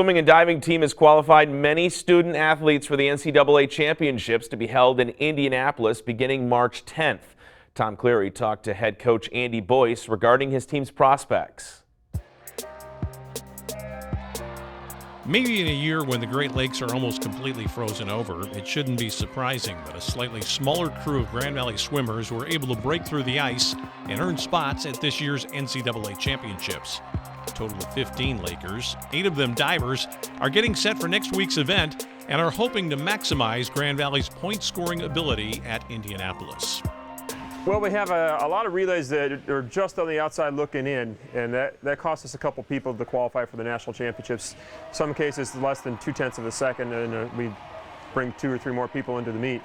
Swimming and diving team has qualified many student athletes for the NCAA championships to be held in Indianapolis beginning March 10th. Tom Cleary talked to head coach Andy Boyce regarding his team's prospects. Maybe in a year when the Great Lakes are almost completely frozen over, it shouldn't be surprising that a slightly smaller crew of Grand Valley swimmers were able to break through the ice and earn spots at this year's NCAA championships. A total of 15 Lakers, 8 of them divers, are getting set for next week's event and are hoping to maximize Grand Valley's point-scoring ability at Indianapolis. Well, we have a lot of relays that are just on the outside looking in, and that costs us a couple people to qualify for the national championships. Some cases less than 0.2 of a second, and we bring 2 or 3 more people into the meet.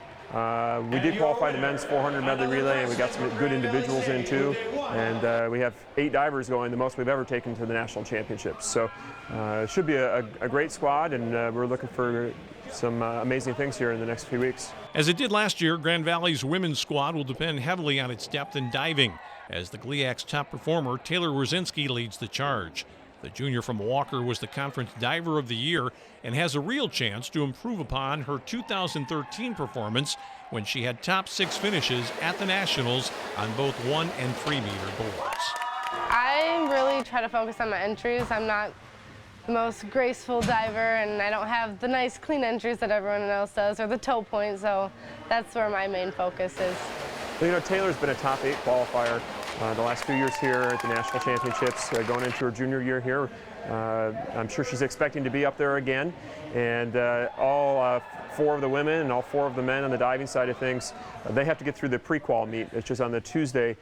We did qualify the men's 400 medley relay, and we got some good individuals in too. And we have 8 divers going, the most we've ever taken to the national championships. So it should be a great squad, and we're looking for some amazing things here in the next few weeks. As it did last year, Grand Valley's women's squad will depend heavily on its depth in diving, as the GLIAC's top performer, Taylor Wierzinski, leads the charge. The junior from Walker was the conference diver of the year and has a real chance to improve upon her 2013 performance when she had top 6 finishes at the Nationals on both 1 and 3 meter boards. I really try to focus on my entries. I'm not the most graceful diver, and I don't have the nice clean entries that everyone else does, or the toe point, so that's where my main focus is. Well, you know, Taylor's been a top 8 qualifier the last few years here at the national championships, going into her junior year here. I'm sure she's expecting to be up there again, and all 4 of the women and all 4 of the men on the diving side of things, they have to get through the pre-qual meet, which is on the Tuesday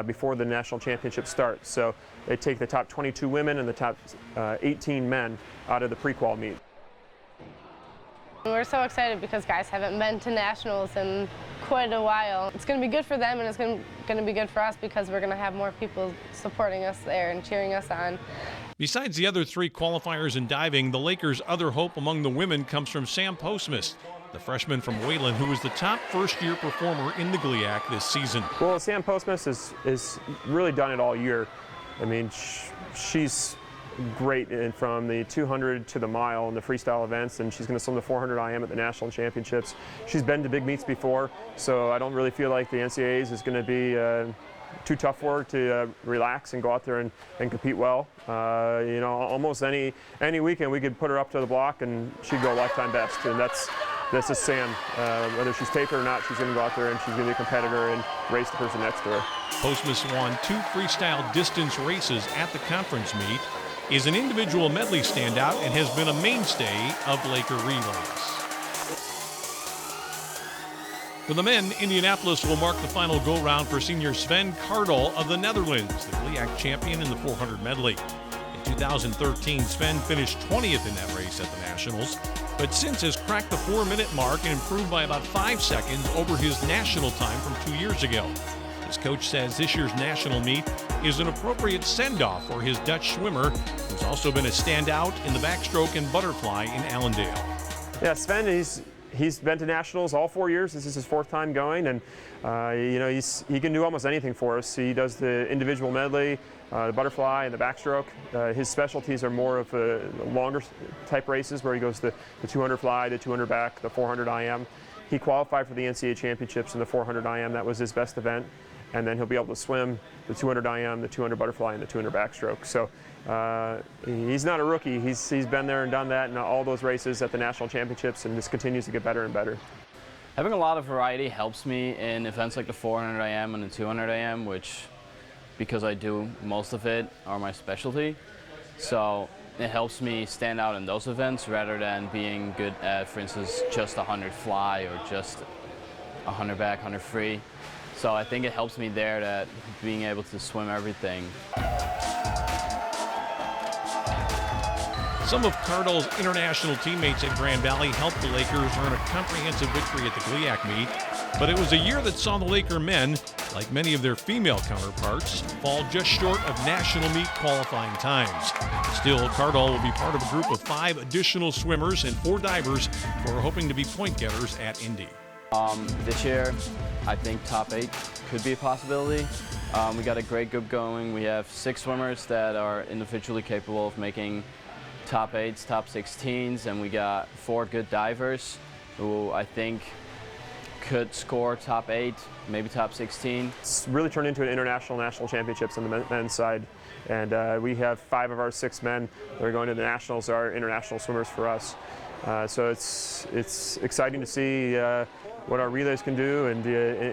before the national championship starts. So they take the top 22 women and the top 18 men out of the pre-qual meet. We're so excited because guys haven't been to nationals in quite a while. It's going to be good for them, and it's going to be good for us because we're going to have more people supporting us there and cheering us on. Besides the other 3 qualifiers in diving, the Lakers' other hope among the women comes from Sam Postmus, the freshman from Wayland, who was the top first-year performer in the GLIAC this season. Well, Sam Postmus is really done it all year. I mean, she's great from the 200 to the mile in the freestyle events, and she's going to swim the 400 IM at the national championships. She's been to big meets before, so I don't really feel like the NCAAs is going to be too tough for her to relax and go out there and compete well. You know, almost any weekend we could put her up to the block and she'd go lifetime best, and that's just Sam. Whether she's tapered or not, she's going to go out there and she's going to be a competitor and race the person next to her. Postmus won 2 freestyle distance races at the conference meet, is an individual medley standout, and has been a mainstay of Laker relays. For the men, Indianapolis will mark the final go-round for senior Sven Kardal of the Netherlands, the GLIAC champion in the 400 medley. In 2013, Sven finished 20th in that race at the Nationals, but since has cracked the 4-minute mark and improved by about 5 seconds over his national time from 2 years ago. His coach says this year's national meet is an appropriate send-off for his Dutch swimmer, who's also been a standout in the backstroke and butterfly in Allendale. Yeah, Sven, he's been to nationals all 4 years. This is his 4th time going, and you know, he can do almost anything for us. He does the individual medley, the butterfly, and the backstroke. His specialties are more of longer type races where he goes the 200 fly, the 200 back, the 400 IM. He qualified for the NCAA championships in the 400 IM. That was his best event. And then he'll be able to swim the 200 IM, the 200 butterfly, and the 200 backstroke. So he's not a rookie. He's been there and done that in all those races at the national championships, and just continues to get better and better. Having a lot of variety helps me in events like the 400 IM and the 200 IM, which, because I do most of it, are my specialty. So it helps me stand out in those events rather than being good at, for instance, just 100 fly or just 100 back, 100 free. So I think it helps me there, that being able to swim everything. Some of Kardal's international teammates at Grand Valley helped the Lakers earn a comprehensive victory at the GLIAC meet, but it was a year that saw the Laker men, like many of their female counterparts, fall just short of national meet qualifying times. Still, Kardal will be part of a group of 5 additional swimmers and 4 divers who are hoping to be point getters at Indy. This year, I think top 8 could be a possibility. We got a great group going. We have 6 swimmers that are individually capable of making top 8s, top 16s, and we got 4 good divers who I think could score top 8, maybe top 16. It's really turned into an international national championships on the men's side, and we have 5 of our 6 men that are going to the nationals are international swimmers for us. So it's exciting to see what our relays can do, and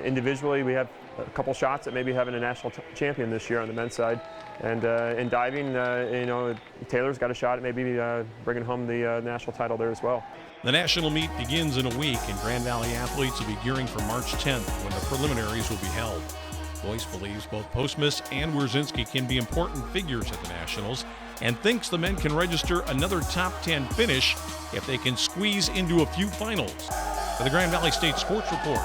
individually we have a couple shots at maybe having a national champion this year on the men's side. And in diving, you know, Taylor's got a shot at maybe bringing home the national title there as well. The national meet begins in a week, and Grand Valley athletes will be gearing for March 10th when the preliminaries will be held. Boyce believes both Postmus and Wierzinski can be important figures at the Nationals and thinks the men can register another top 10 finish if they can squeeze into a few finals. For the Grand Valley State Sports Report,